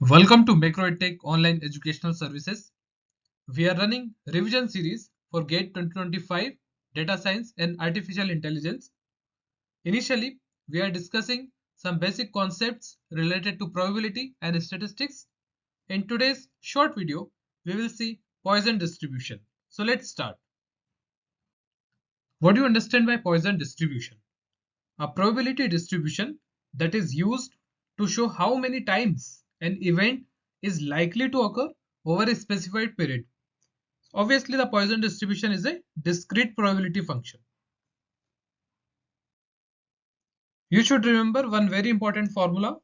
Welcome to MacroEdtech online educational services. We are running revision series for GATE 2025 Data Science and Artificial Intelligence. Initially, we are discussing some basic concepts related to probability and statistics. In today's short video, we will see Poisson distribution. So let's start. What do you understand by Poisson distribution? A probability distribution that is used to show how many times an event is likely to occur over a specified period. Obviously, the Poisson distribution is a discrete probability function. You should remember one very important formula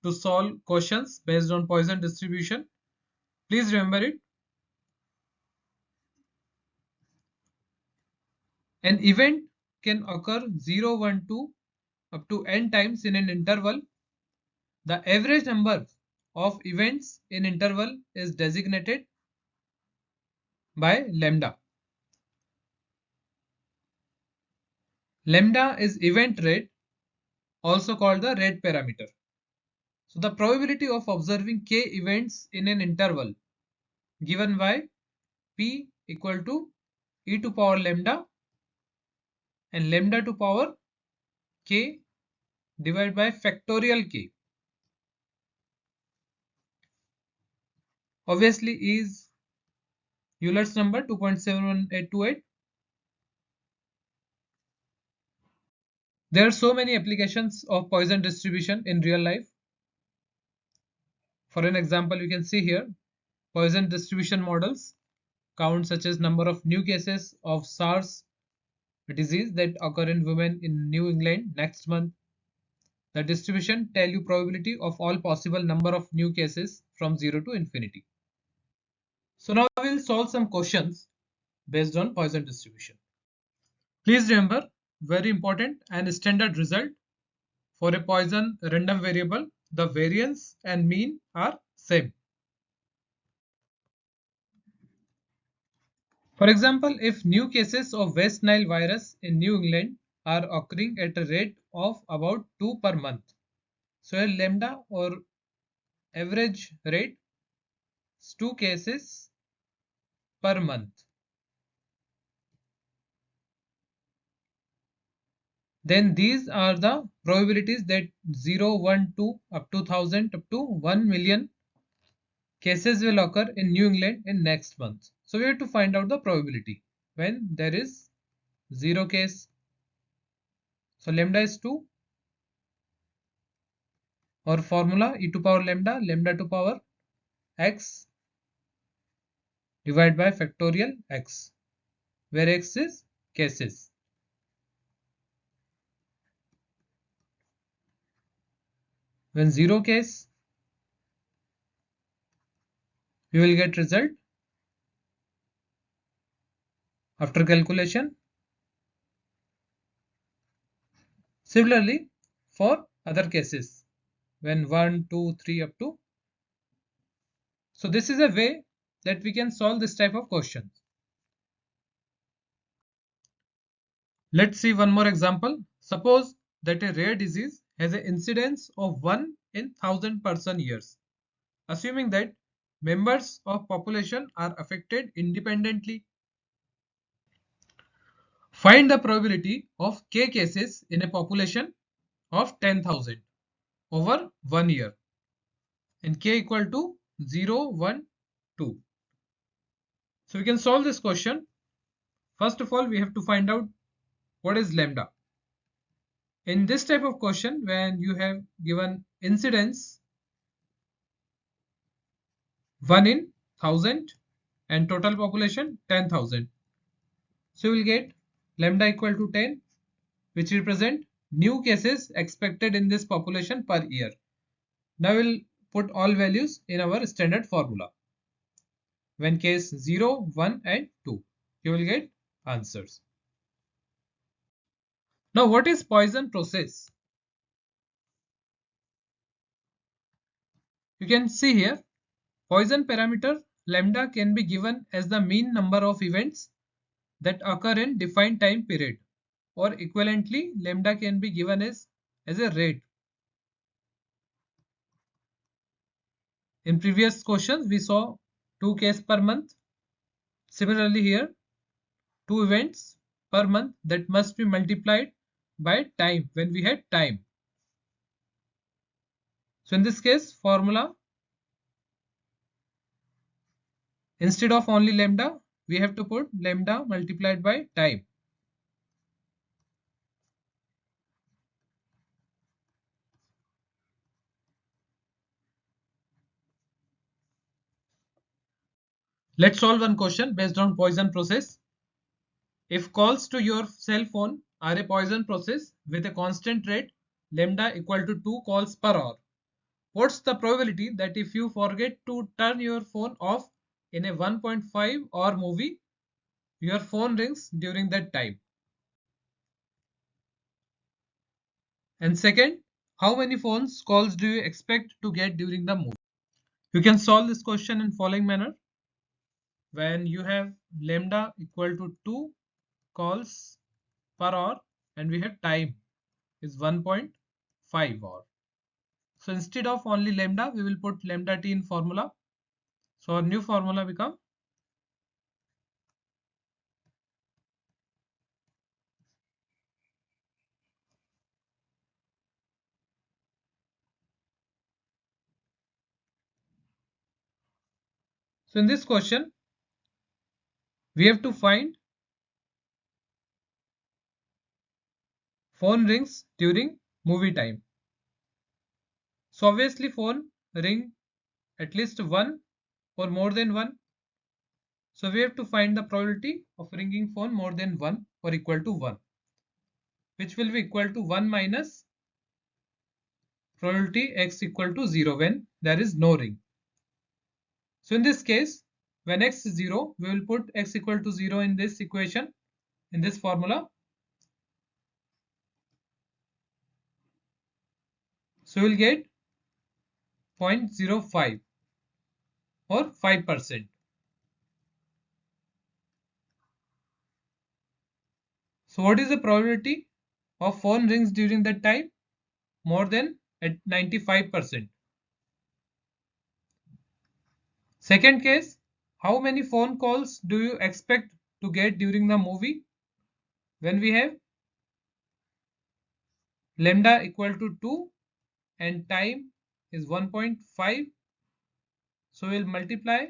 to solve questions based on Poisson distribution. Please remember it. An event can occur 0, 1, 2 up to n times in an interval. The average number of events in interval is designated by lambda. Lambda is event rate, also called the rate parameter. So the probability of observing k events in an interval given by p equal to e to power lambda and lambda to power k divided by factorial k. Obviously is Euler's number 2.71828. There are so many applications of Poisson distribution in real life. For an example, you can see here Poisson distribution models count such as number of new cases of SARS disease that occur in women in New England next month. The distribution tell you probability of all possible number of new cases from 0 to infinity. So now we will solve some questions based on Poisson distribution. Please remember, very important and standard result for a Poisson random variable, the variance and mean are same. For example, if new cases of West Nile virus in New England are occurring at a rate of about 2 per month, so a lambda or average rate is 2 cases per month. Then these are the probabilities that 0, 1, 2 up to 1000 up to 1 million cases will occur in New England in next month. So we have to find out the probability when there is 0 case. So lambda is 2, or formula e to power lambda, lambda to power x divided by factorial x, where x is cases. When 0 case, we will get result after calculation. Similarly, for other cases, when 1, 2, 3 up to. So this is a way that we can solve this type of questions. Let's see one more example. Suppose that a rare disease has an incidence of 1 in 1000 person years. Assuming that members of population are affected independently. Find the probability of k cases in a population of 10,000 over 1 year, and k equal to 0, 1, 2. So we can solve this question. First of all, we have to find out what is lambda. In this type of question, when you have given incidence 1 in 1000 and total population 10,000, so you will get lambda equal to 10, which represent new cases expected in this population per year. Now we'll put all values in our standard formula. When case 0, 1 and 2, you will get answers. Now what is Poisson process? You can see here Poisson parameter lambda can be given as the mean number of events that occur in defined time period, or equivalently lambda can be given as a rate. In previous questions, we saw 2 cases per month. Similarly here, 2 events per month that must be multiplied by time when we had time. So in this case, formula, instead of only lambda, we have to put lambda multiplied by time. Let's solve one question based on Poisson process. If calls to your cell phone are a Poisson process with a constant rate lambda equal to 2 calls per hour, what's the probability that if you forget to turn your phone off in a 1.5 hour movie, your phone rings during that time? And second, how many phones calls do you expect to get during the movie? You can solve this question in following manner. When you have lambda equal to 2 calls per hour and we have time is 1.5 hour. So instead of only lambda, we will put lambda t in formula. So our new formula become so in this question we have to find phone rings during movie time. So obviously phone ring at least one or more than one. So we have to find the probability of ringing phone more than 1 or equal to 1, which will be equal to 1 minus probability x equal to 0 when there is no ring. So in this case, when x is 0, we will put x equal to 0 in this equation, in this formula. So we will get 0.05 or 5%. So what is the probability of phone rings during that time? More than at 95%. Second case, how many phone calls do you expect to get during the movie? When we have lambda equal to 2 and time is 1.5, so we'll multiply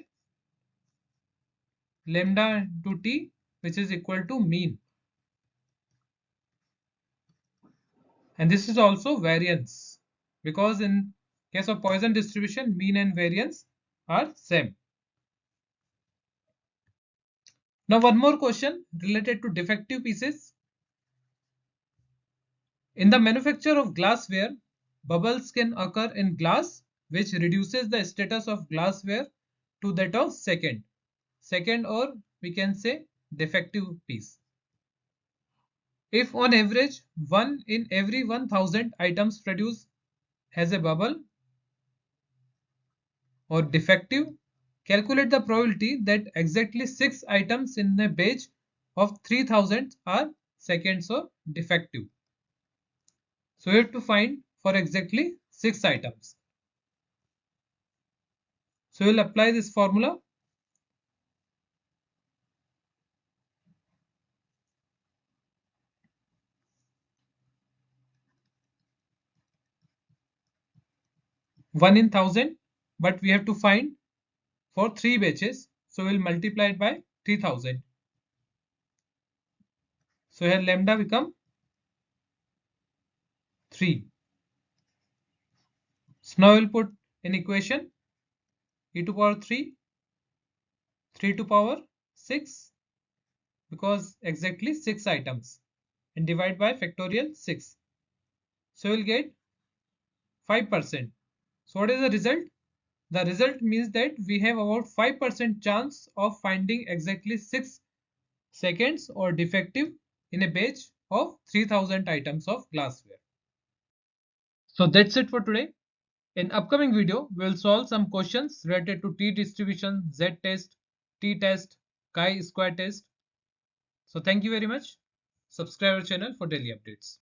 lambda to t, which is equal to mean, and this is also variance, because in case of Poisson distribution mean and variance are same. Now one more question related to defective pieces. In the manufacture of glassware, bubbles can occur in glass, which reduces the status of glassware to that of second, or we can say defective piece. If on average 1 in every 1000 items produced has a bubble or defective, calculate the probability that exactly 6 items in a batch of 3000 are seconds or defective. So we have to find for exactly 6 items. So we'll apply this formula. One in 1000, but we have to find for 3 batches. So we'll multiply it by 3000. So here lambda become 3. So now we'll put in equation e to power 3, 3 to power 6, because exactly 6 items, and divide by factorial 6. So we'll get 5%. So what is the result? The result means that we have about 5% chance of finding exactly 6 seconds or defective in a batch of 3000 items of glassware. So that's it for today. In upcoming video, we will solve some questions related to t distribution, z test, t test, chi-square test. So thank you very much. Subscribe our channel for daily updates.